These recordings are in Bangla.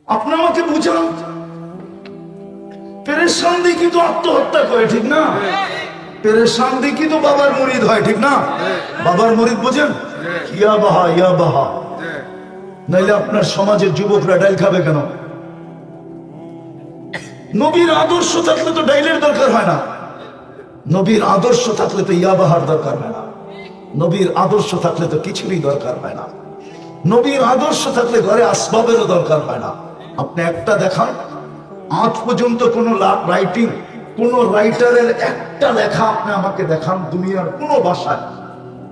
আপনি আমাকে বুঝান। পেরেশান দেখি তো আত্মহত্যা করে, ঠিক না? পেরেশান দেখি তো বাবার মুরিদ হয়, ঠিক না? বাবার মুরিদ বোঝেন? ইয়া বাহা ইয়া বাহা। নাইলে আপনার সমাজের যুবকরা ডাইল খাবে কেন? নবীর আদর্শ থাকলে তো ডাইলের দরকার হয় না। নবীর আদর্শ থাকলে তো ইয়া বাহার দরকার হয় না। নবীর আদর্শ থাকলে তো কিছুরই দরকার হয় না। নবীর আদর্শ থাকলে ঘরে আসবাবেরও দরকার হয় না। আপনি একটা দেখান, আজ পর্যন্ত কোন রাইটিং, কোন রাইটারের একটা লেখা আপনি আমাকে দেখান দুনিয়ার কোন ভাষায়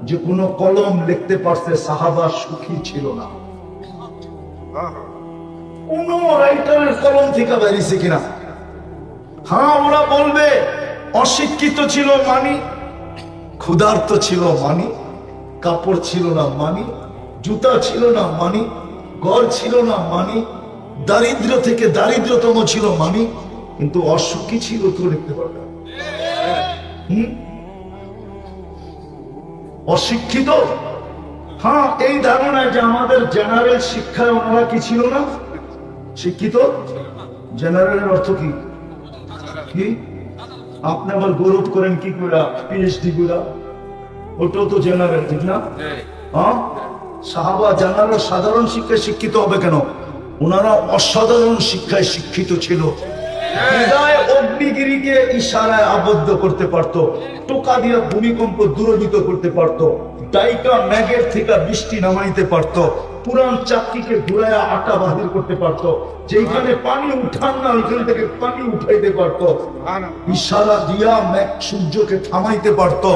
যে কোন কলম লিখতে পারছে সাহাবা সুখী ছিল না। কোন রাইটারের কলম থেকে বেরিয়েছে কিনা? হ্যাঁ, ওরা বলবে অশিক্ষিত ছিল মানি, ক্ষুধার্ত ছিল মানি, কাপড় ছিল না মানি, জুতা ছিল না মানি, ঘর ছিল না মানি, দারিদ্র থেকে দারিদ্রতম ছিল মানি, কিন্তু অসুখী ছিল তো লিখতে পারবে। অশিক্ষিত, হ্যাঁ, এই ধারণায় যে আমাদের জেনারেল শিক্ষায় ওনারা কি ছিল না? শিক্ষিত। জেনারেলের অর্থ কি? কি আপনি আবার গৌরব করেন কি করে পিএইচডি গুলা? ওটাও তো জেনারেল, ঠিক না? হ্যাঁ, সাহাবা জানারা সাধারণ শিক্ষায় শিক্ষিত হবে কেন? ওনারা অসাধারণ শিক্ষায় শিক্ষিত ছিল। হৃদয় অগ্নিগিরিকে ইশারায় আবদ্ধ করতে পারতো, টোকা দিয়ে ভূমিকম্প দূরীভূত করতে পারতো, ডাইকা ম্যাগের থেকে বৃষ্টি নামাইতে পারতো, পুরান চাকরিকে ঘুরাইয়া আটা বাহির করতে পারতো, যেখানে পানি উঠান না ওইখান থেকে পানি উঠাইতে পারতো, ইশারা দিয়া ম্যাগ সূর্যকে থামাইতে পারতো,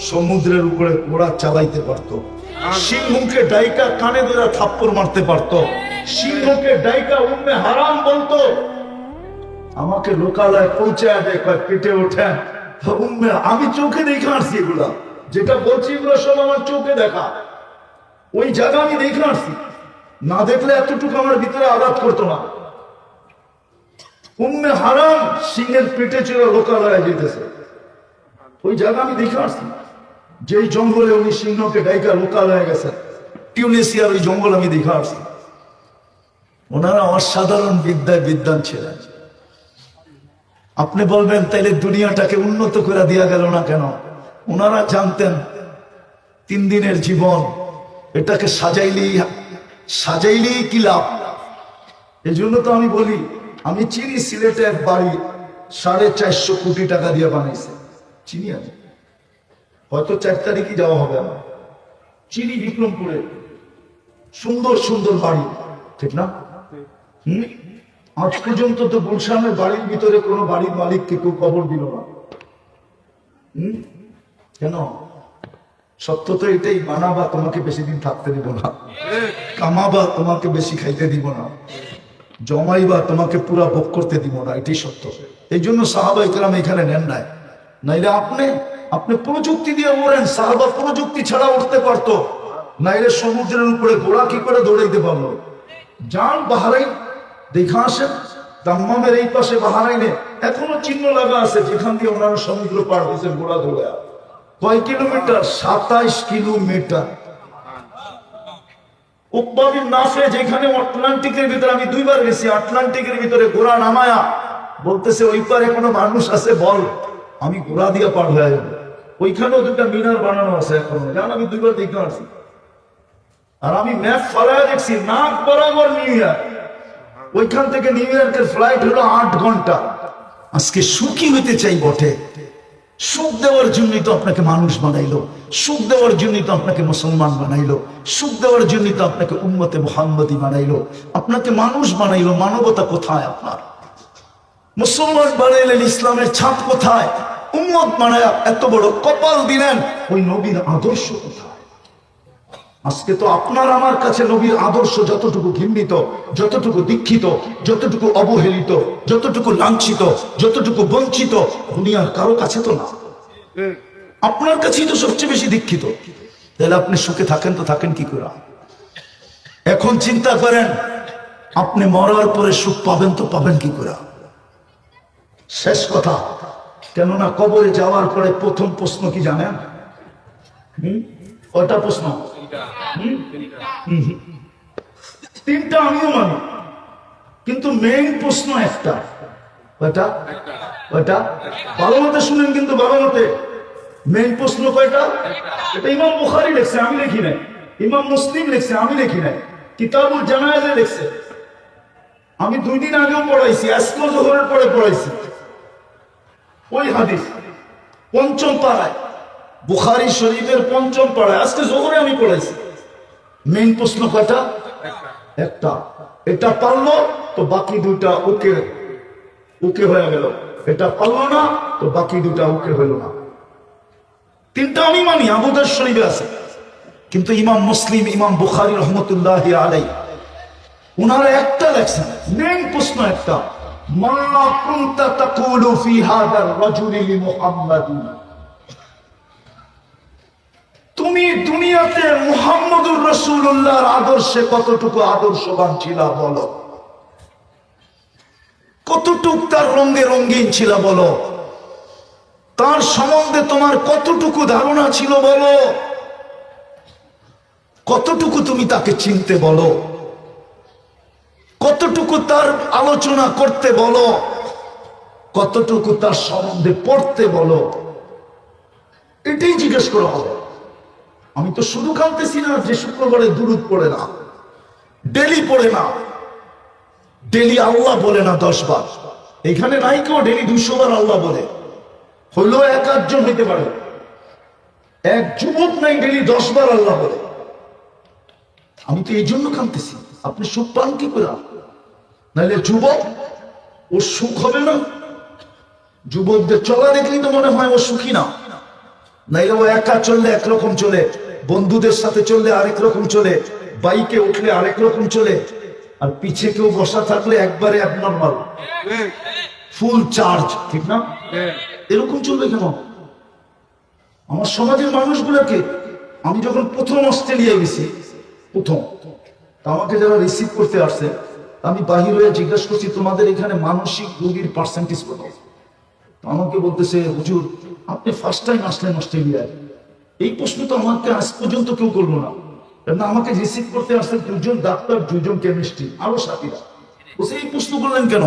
সমুদ্রের উপরে ঘোড়া চালাইতে পারতো, সিংহকে ডাইকা কানে ধরে থাপ্পড় মারতে পারতো, সিংহকে ডাইকা উম্মে হারাম বলতো। আমাকে লোকালয়ে পৌঁছায় দেয়, পেটে ওঠেন উম্মে, আমি চোখে দেখে আসছি এগুলা, যেটা বলছি এগুলো সব আমার চোখে দেখা, ওই জায়গা আমি দেখে আসছি। না দেখলে এতটুকু আমার ভিতরে আঘাত করতো না। উম্মে হারাম সিংহের পেটে ছিল, লোকালয়ে যেতেছে, ওই জায়গা আমি দেখে আসছি। যেই জঙ্গলে উনি সিংহকে ডাইকা লোকালয়ে গেছেন, টিউনিসিয়ার ওই জঙ্গল আমি দেখে আসছি। ওনারা অসাধারণ বিদ্যায় বিদ্বান ছিলেন। আপনি বলবেন তাইলে দুনিয়াটাকে উন্নত করে দিয়া গেল না কেন? ওনারা জানতেন 3 দিনের জীবন, এটাকে সাজাইলেই কি লাভ। এই জন্য তো আমি বলি, আমি চিনি সিলেটে এক বাড়ি 450 কোটি টাকা দিয়ে বানাইছে, চিনি আমি, হয়তো 4 তারিখই যাওয়া হবে আমার। চিনি বিক্রমপুরে সুন্দর সুন্দর বাড়ি, ঠিক না? আজ পর্যন্ত তো গুলশানের বাড়ির ভিতরে কোনো বাড়ির মালিককে কেউ খবর দিল না। কেন? সত্য তো এটাই, বানাবা তোমাকে বেশি দিন থাকতে দিব না, কামাবা তোমাকে বেশি খাইতে দিব না, জমাইবা তোমাকে পুরা ভোগ করতে দিব না, এটাই সত্য। এই জন্য সাহাবা ইকরাম এখানে নেন নাই। নাইলে আপনি প্রযুক্তি দিয়ে ওড়েন, সাহাবা প্রযুক্তি ছাড়া উঠতে পারতো, নাইলে সমুদ্রের উপরে ঘোড়া কি করে দৌড়াইতে পারলো? যান বাহরাইন দেখা আসেন, দাম্মামের এই পাশে বাহরাইনে এখনো চিহ্ন লাগা আছে, যেখান দিয়ে ওনারা সমুদ্র পার হয়েছে ঘোড়া দৌড়া। কয় কিলোমিটার? 27 কিলোমিটার। উকবাবিন নাফে, যেখানে আটলান্টিকের ভিতরে, আমি 2 বার গেছি, আটলান্টিকের ভিতরে ঘোড়া নামায়া বলতেছে ওই পারে কোনো মানুষ আছে বল, আমি ঘোড়া দিয়ে পার হয়ে যাবো। ওইখানেও 2টা মিনার বানানো আছে এখনো, জান আমি 2 বার দেখে আসছি। আর আমি ম্যাপ ফলায় দেখছি, নাক বরাবর নিউ ইয়র্ক, ওইখান থেকে নিউ ইয়র্কের ফ্লাইট হলো 8 ঘন্টা। আজকে সুখী হইতে চাই বটে, সুখ দেওয়ার জন্যই তো আপনাকে মানুষ বানাইলো, সুখ দেওয়ার জন্যই তো আপনাকে মুসলমান বানাইলো, সুখ দেওয়ার জন্যই তো আপনাকে উম্মতে মুহাম্মদী বানাইলো, আপনাকে মানুষ বানাইলো। মানবতা কোথায় আপনার? মুসলমান বানাইলেন, ইসলামের ছাপ কোথায়? উম্মত বানায় এত বড় কপাল দিলেন, ওই নবীর আদর্শ কোথায়? আজকে তো আপনার আমার কাছে নবীর আদর্শ যতটুকু ঘৃণিত, যতটুকু দীক্ষিত, যতটুকু অবহেলিত, যতটুকু লাঞ্ছিত, যতটুকু বঞ্চিত, দুনিয়ার কারো কাছে তো না। আপনার কাছেই তো সবচেয়ে বেশি দীক্ষিত। তাহলে আপনি সুখে থাকেন তো থাকেন কি করে? এখন চিন্তা করেন, আপনি মরার পরে সুখ পাবেন তো পাবেন কি করে? শেষ কথা, কেননা কবরে যাওয়ার পরে প্রথম প্রশ্ন কি জানেন? কয়টা প্রশ্ন? 3টা আমিও মানি। কিন্তু মেইন প্রশ্ন একটা, কয়টা? কয়টা? ভালো মতে শুনেন কিন্তু, ভালো মতে। মেইন প্রশ্ন কয়টা? এটা ইমাম বুখারী লিখছে, আমি লিখি নাই। ইমাম মুসলিম লিখছে, আমি লিখি নাই। কিতাবুল জানায়েজে লিখছে। আমি 2 দিন আগেও পড়াইছি, আজকে জোহরের পরে পড়াইছি ওই হাদিস, 5ম পাড়ায়, বুখারী শরীফের 5ম পাড়ায়, আজকে জোহরে আমি পড়াইছি। মেইন প্রশ্ন কয়টা? একটা। এটা পারলো তো বাকি 2টা ওকে ওকে হয়ে গেল, এটা পারলো না তো বাকি 2টা ওকে হইল না। 3টা আমি মানি, আবু দাউদ শরীফে আছে, কিন্তু ইমাম মুসলিম, ইমাম বুখারী রহমতুল্লাহি আলাইহি উনারা একটা লেখছেন। মেইন প্রশ্ন একটা, মা কুনতা তাকুলু ফি হাদার রাজুলি লিমুহাম্মাদিন, তুমি দুনিয়াতে মুহাম্মদুর রাসূলুল্লাহর আদর্শে কতটুকু আদর্শবান ছিলা বলো, কতটুকু তার রঙে রঙিন ছিল বলো, তার সম্বন্ধে তোমার কতটুকু ধারণা ছিল বলো, কতটুকু তুমি তাকে চিনতে বলো, কতটুকু তার আলোচনা করতে বলো, কতটুকু তার সম্বন্ধে পড়তে বলো, এটাই জিজ্ঞেস করা হবে। আমি তো শুধু কাঁদতেছি না যে শুক্রবারে দুরূদ পড়ে না, ডেলি পড়ে না, ডেলি আল্লাহ বলে না 10 বার। এখানে নাই কেউ ডেলি 200 বার আল্লাহ বলে, হইলো 1-8 জন হইতে পারে। এক যুবক নাই ডেলি 10 বার আল্লাহ বলে। আমি তো এই জন্য কাঁদতেছি, আপনি সুখ পান কি করে? নাইলে যুবক, ওর সুখ হবে না। যুবকদের চলা দেখলেই তো মনে হয় ও সুখী না। নাইলে ও একা চললে একরকম চলে, বন্ধুদের সাথে চললে আরেক রকম চলে, বাইকে উঠলে আরেক রকম চলে, আর পিছে কেউ বসা থাকলে একবারে অ্যাবনর্মাল, ফুল চার্জ, ঠিক না? এরকম চলবে কেন? আমার সমাজের মানুষগুলোকে, আমি যখন প্রথম অস্ট্রেলিয়ায় গেছি, প্রথম, আমাকে যারা রিসিভ করতে আসছে, আমি বাহির হয়ে জিজ্ঞাসা করছি তোমাদের এখানে মানসিক রোগীর পার্সেন্টেজ কত? আমাকে বলতেছে, হুজুর আপনি ফার্স্ট টাইম আসলেন অস্ট্রেলিয়ায়, এই প্রশ্ন তো আমাকে আজ পর্যন্ত কেউ করলো না। কারণ আমাকে রিসিভ করতে আসছে 2 জন ডাক্তার, 2 জন কেমিস্ট্রি, আরো সাথীরা। বলছে এই প্রশ্ন করলেন কেন?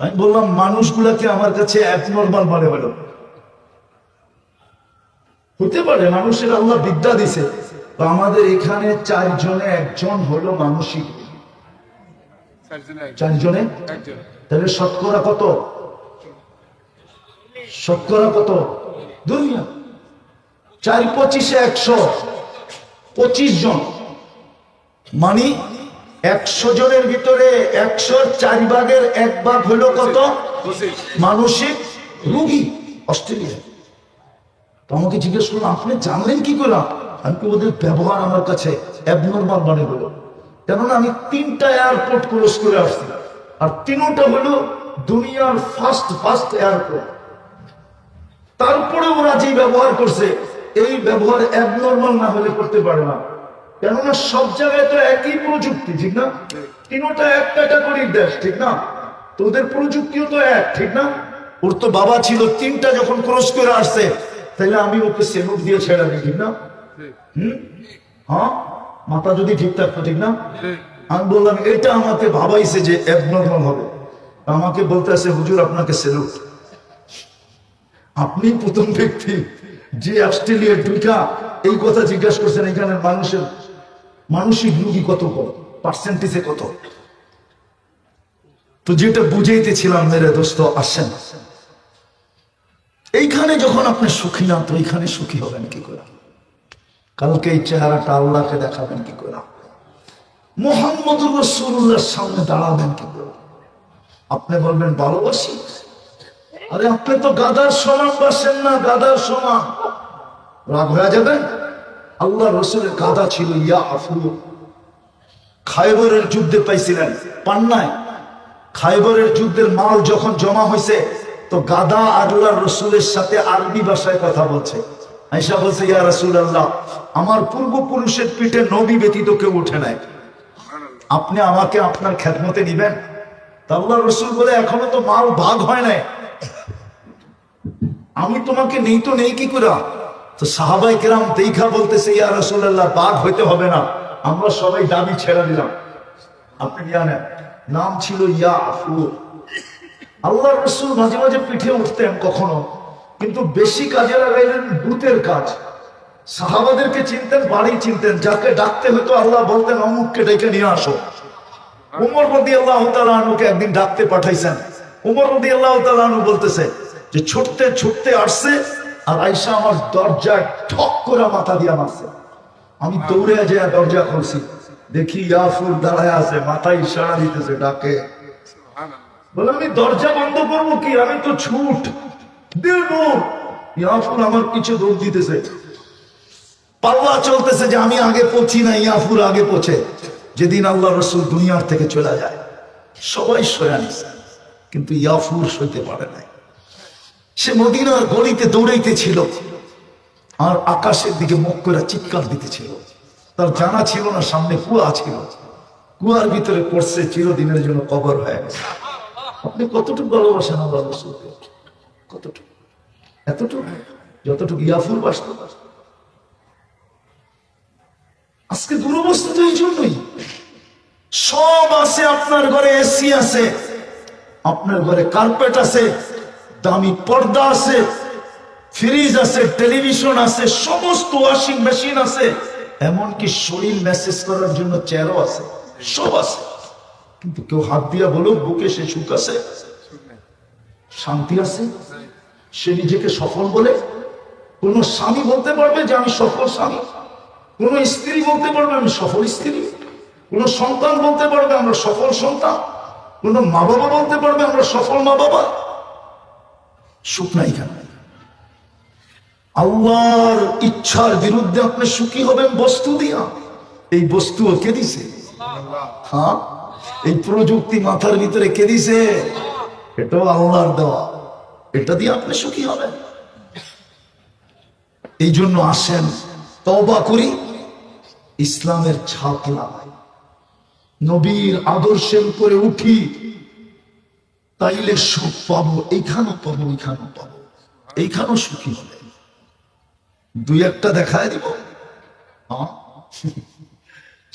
আমি বললাম মানুষগুলাকে আমার কাছে অ্যাবনর্মাল মনে হলো। হতে পারে মানুষের আল্লাহ বিদ্যা দিছে, তো আমাদের এখানে 4 জনে 1 জন হলো মানসিক, 4 জনে, তাহলে শতকরা কত? শতকরা কত? দুনিয়া 4-25-এ 100, 25 জন, মানে 100 জনের ভিতরে 100-র 4 ভাগের 1 ভাগ হলো কত? মানসিক রোগী অস্ট্রেলিয়া। তো আমাকে জিজ্ঞেস করলাম আপনি জানলেন কি করে? আমি ওদের ব্যবহার আমার কাছে অ্যাবনর্মাল মনে হলো, কেননা আমি 3টা এয়ারপোর্ট ক্রস করে আসছি, আর 3টা হলো দুনিয়ার ফার্স্ট এয়ারপোর্ট। তারপরে ওরা যে ব্যবহার করছে, এই ব্যবহার অ্যাবনর্মাল না হলে করতে পারে না, কেননা সব জায়গায় তো একই প্রযুক্তি, ঠিক না? 3টা এক ক্যাটাগরির দেশ, ঠিক না? তো ওদের প্রযুক্তিও তো এক, ঠিক না? ওর তো বাবা ছিল, 3টা যখন ক্রস করে আসছে, তাহলে আমি ওকে সেলুট দিয়ে ছেড়ে দিই, ঠিক না? হ্যাঁ, মাথা যদি ঠিক থাকতো, ঠিক না? আমি বললাম এটা আমাকে ভাবাইছে যে অ্যাবনর্মাল হবে, আমাকে বলতে আছে হুজুর আপনাকে সেলুট। আপনি প্রথম ব্যক্তি যে অস্ট্রেলিয়ার 2টা এই কথা জিজ্ঞাসা করছেন এখানে মানুষের মানসিক রোগী কত, পার্সেন্টেজে কত। তো যেটা বুঝাইতেছিলাম মেরে দোস্ত, আসেন এইখানে যখন আপনি সুখী না, তো এইখানে সুখী হবেন কি করে? কালকে এই চেহারাটা আল্লাহকে দেখাবেন কি করে? মুহাম্মদুর রাসূলুল্লাহর সামনে দাঁড়াবেন কি করে? আপনি বলবেন ভালোবাসি, আরে আপনি তো গাদার সমান বাসেন না, গাদার সমান, রাগ হয়ে যাবেন। আল্লাহ রাসূলের গাদা ছিল ইয়া আফু, খায়বরের যুদ্ধে পাইছিলেন পান্নায়। খায়বরের যুদ্ধের মাল যখন জমা হয়েছে, তো গাদা আল্লাহ রাসূলের সাথে আরবি ভাষায় কথা বলছে। আয়েশা বলছে ইয়া রাসূলুল্লাহ, আমার পূর্বপুরুষের পিঠে নবী ব্যতীত কেউ উঠে নাই, আপনি আমাকে আপনার খেদমতে নিবেন? আল্লাহ রাসূল বলে এখনো তো মাল ভাগ হয় নাই, আমি তোমাকে নেই তো নেই কি করে? তো সাহাবায়ে কেরাম দেখা বলতেছে ইয়া রাসূলুল্লাহ ভাগ হইতে হবে না, আমরা সবাই দাবি ছেড়ে দিলাম, আপনি জানেন নাম ছিল ইয়াফুর। আল্লাহর রাসূল মাঝে মাঝে পিঠে উঠতেন কখনো, কিন্তু বেশি কাজে লাগাইলেন দূতের কাজ। সাহাবাদেরকে চিনতেন, বাড়ি চিনতেন, যাকে ডাকতে হতো আল্লাহ বলতেন অমুককে ডেকে নিয়ে আসো। উমর রাদিয়াল্লাহু তাআলা আনহুকে একদিন ডাকতে পাঠাইছেন। উমর রাদিয়াল্লাহু তাআলা আনহু বলতেছে যে ছুটতে ছুটতে আসছে, আর আয়েশা আমার দরজায় ঠক করে মাথা দিয়া মারছে। আমি দৌড়ে যাই দরজা খুলছি, দেখি ইয়াফুর দাঁড়ায় আছে, মাথায় ইশারা দিতেছে, ডাকে। বলে আমি দরজা বন্ধ করবো কি, আমি তো ছুট দিল নূর। ইয়াফুর আমার কিছু দৌড় দিতেছে, পাল্লা চলতেছে যে আমি আগে পৌঁছি না, ইয়াফুর আগে পৌঁছে। যেদিন আল্লাহ রাসূল দুনিয়ার থেকে চলে যায়, সবাই সয়ে নিছে, কিন্তু ইয়াফুর সইতে পারে নাই। সে মদিনার গলিতে দৌড়াইতেছিল আর আকাশের দিকে মুখ করে চিৎকার দিতেছিল। তার জানা ছিল না সামনে কুয়া ছিল, কুয়ার ভিতরে পড়ছে, চিরদিনের জন্য কবর হয়ে গেছে। আপনি কতটুকু ভালোবাসেন আল্লাহ রাসূলকে? কতটুকু? এতটুকু যতটুকু ইয়াফুর বাসত। আজকে দুরবস্থা তো এই জন্যই। সব আছে, আপনার ঘরে এসি আছে, আপনার ঘরে কার্পেট আছে, দামি পর্দা আছে, ফ্রিজ আছে, টেলিভিশন আছে, সমস্ত ওয়াশিং মেশিন আছে, এমনকি শরীর মেসেজ করার জন্য চেয়ারও আছে, সব আছে। কিন্তু কেউ হাত দিয়া বলুক বুকে সে সুখ আছে, শান্তি আছে, সে নিজেকে সফল বলে? কোন স্বামী বলতে পারবে যে আমি সফল স্বামী? কোন স্ত্রী বলতে পারবে আমি সফল স্ত্রী? কোন সন্তান বলতে পারবে আমরা সফল সন্তান? কোন মা বাবা বলতে পারবে আমরা সফল মা বাবা? সুখ নাই কেন? আল্লাহর ইচ্ছার বিরুদ্ধে আপনি সুখী হবেন বস্তু দিয়া। এই বস্তু কে দিছে? হ্যাঁ, এই প্রযুক্তি মাথার ভিতরে কে দিছে? এটাও আল্লাহর দেওয়া। এটা দিয়ে আপনি সুখী হবেন। এই জন্য আসেন তওবা করি, ইসলামের ছাপ লাগাই, নবীর আদর্শের উপরে উঠি, তাইলে সুখ পাবো। এইখানেও পাবো, এইখানেও পাবো, এইখানেও সুখী হবে। দুই একটা দেখায় দিব।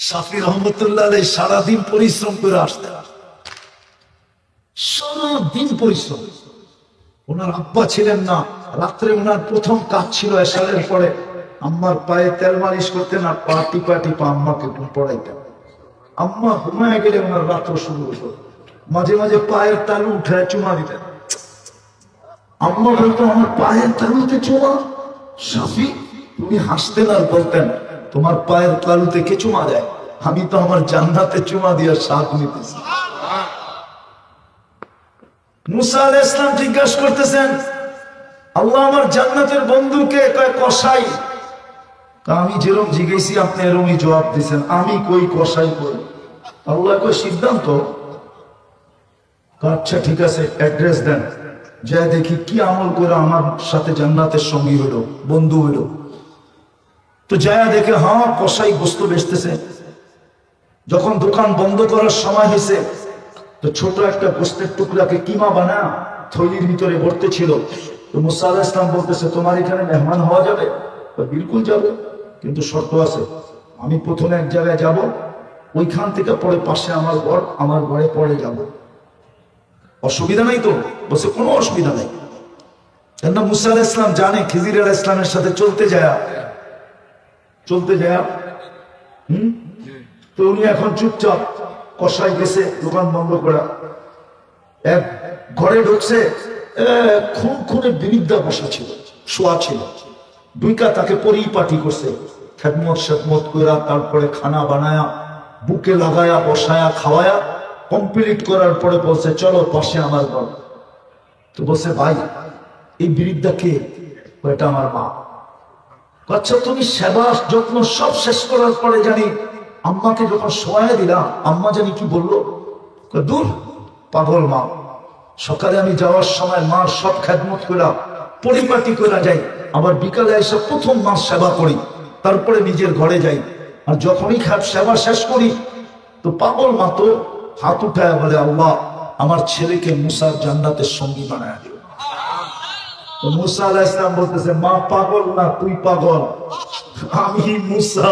শাফি রহমতুল্লাহ আলাইহি সারাদিন পরিশ্রম করে আসতেন, সারাদিন পরিশ্রম। ওনার আব্বা ছিলেন না, রাত্রে ওনার প্রথম কাজ ছিল এশারের পরে আম্মার পায়ে তেল মালিশ করতেন আর পা টিপা টিপা আম্মাকে পড়াইতেন। আম্মা ঘুমায় গেলে ওনার রাত্র শুরু হতো। মাঝে মাঝে পায়ের তালু উঠে চুমা দিতেন। আম্মা বলতো আমার পায়ের তালুতে চুমা? শাফি তুমি হাসতেন আর বলতেন তোমার পায়ের তালুতে কে চুমা দেয়? আমি তো আমার জান্নাতে চুমা দিয়ে স্বাদ নিতেছি। মুসা আলাইহিস সালাম জিজ্ঞাসা করতেছেন আল্লাহ আমার জান্নাতের বন্ধুকে? কয় কসাই। আমি যেরকম জিজ্ঞেসি আপনি এরকমই জবাব দিচ্ছেন। আমি কই কসাই কই? আল্লাহ কই সিদ্ধান্ত। আচ্ছা ঠিক আছে, অ্যাড্রেস দেন, যা দেখি কি আমল করে আমার সাথে জান্নাতের সঙ্গী হলো, বন্ধু হলো। তো যায় দেখে হ্যাঁ কসাই গোস্ত বেচতেছে। যখন দোকান বন্ধ করার সময় হয়েছে, তো ছোট একটা গোস্তের টুকরাকে কিমা বানা থলির ভিতরে ভরতে ছিল। তো মুসা আলাইহিস সালাম বলতেছে তোমার এখানে মেহমান হওয়া যাবে? বিলকুল যাবে, কিন্তু শর্ত আছে। আমি প্রথমে এক জায়গায় যাব, ওইখান থেকে পরে পাশে আমার ঘর, আমার ঘরে পরে যাব। অসুবিধা নাই তো? বলছে কোনো অসুবিধা নেই। কেননা মুসা আলাইহিস সালাম জানে খিজির আলাইহিস সালামের সাথে চলতে যায় তো উনি এখন চুপচাপ। কসাই গেছে দোকান বন্ধ করা, এক ঘরে ঢুকছে, খুন খুনে বিরিদ্ধা বসা ছিল, শোয়া ছিল। দুইটা তাকে পরিপাটি করছে, খেদমত সেদমত করা, তারপরে খানা বানায়া বুকে লাগায়া বসায়া খাওয়ায়া কমপ্লিট করার পরে বলছে চলো পাশে আমার ঘর। তো বলছে ভাই এই বিরিদ্ধা কে? এটা আমার মা। আচ্ছা তুমি সেবা যত্ন সব শেষ করার পরে জানি আম্মাকে যখন শোয়া দিলাম, আম্মা জানি কি বললো? দূর পাগল মা। সকালে আমি যাওয়ার সময় মার সব খেদমত করা পরিপাটি করা যাই, আবার বিকালে এসে প্রথম মাস সেবা করি, তারপরে নিজের ঘরে যাই। আর যখনই সেবা শেষ করি তো পাগল মা তো হাত উঠায় বলে আল্লাহ আমার ছেলেকে মুসার জান্নাতের সঙ্গী বানায় দিও। তো মুসা আলাইহিস সালাম বলতেছে মা পাগল না, তুই পাগল, আমি মুসা।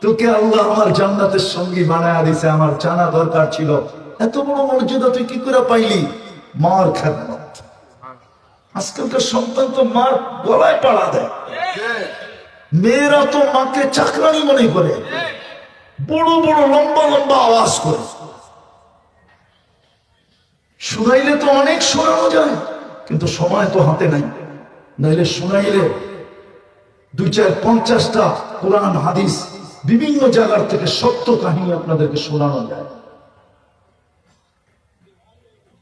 তোকে আল্লাহ আমার জান্নাতের সঙ্গী বানায়া দিছে, আমার জানা দরকার ছিল। এত বড় মর্যাদা তুই কি করে পাইলি? মার খেদমত। আজকালকার সন্তান তো মার গলায় পাড়া দেয়, মেয়েরা তো মাকে চাকরানি মনে করে, বড় বড় লম্বা লম্বা আওয়াজ করে। শুনাইলে তো অনেক শোনানো যায়, কিন্তু সময় তো হাতে নাই। নাইলে শুনাইলে 2-4-50টা কোরআন হাদিস বিভিন্ন জায়গার থেকে সত্য কাহিনী আপনাদেরকে শোনানো যায়।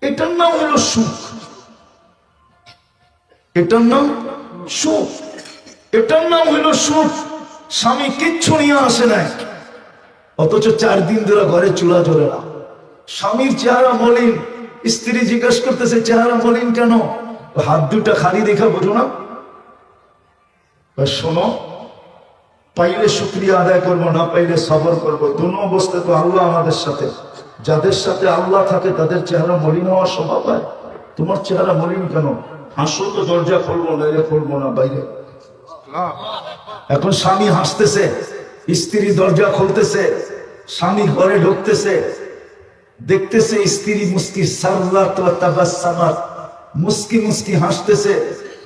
এটার নাম হলো সুখ, এটার নাম সুখ, এটার নাম হলো সুখ। স্বামী কিচ্ছু নিয়ে আসে নাই, অথচ 4 দিন ধরে ঘরে চুলা জ্বলে না। স্বামীর চেহারা মলিন, স্ত্রী জিজ্ঞেস করতেছে চেহারা মলিন কেন? হাত দুটা খালি দেখা বোঝো না? শোনো, পাইলে শুকরিয়া আদায় করবো, না পাইলে সবর করবো। দুনো অবস্থায় তো আল্লাহ আমাদের সাথে। যাদের সাথে আল্লাহ থাকে তাদের চেহারা মলিন হওয়া স্বভাব হয়। তোমার চেহারা মলিন কেন? হাসো তো দরজা খুলবো, নাইলে খুলবো না বাইরে। এখন স্বামী হাসতেছে, স্ত্রী দরজা খুলতেছে, স্বামী ঘরে ঢুকতেছে, দেখতেছে স্ত্রী মুস্কি সাররাত ওয়া তাবাসসামাত, মুস্কি মুস্কি হাসতেছে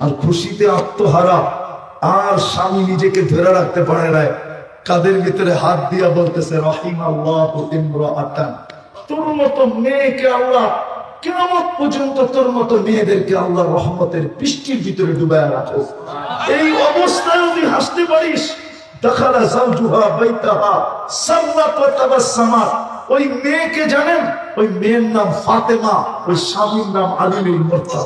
আর খুশিতে আত্মহারা। আর স্বামী নিজেকে ধরে রাখতে পারে না, কাদের ভিতরে হাত দিয়া বলতেছে রাহিমাল্লাহু ইমরাআতান, তোর মতো মেয়েকে আল্লাহ কিয়ামত পর্যন্ত, তোর মতো মেয়েদেরকে আল্লাহ রহমতের বৃষ্টির ভিতরে ডুবায়া রাখো। এই অবস্থায় যদি হাসতে পারিস, দাখালা যাওজুহা বাইতাহা সাররাত ওয়া তাবাসসামাত। ওই মেয়েকে জানেন, ওই মেয়ের নাম ফাতেমা, ওই স্বামীর নাম আলী মুর্তজা।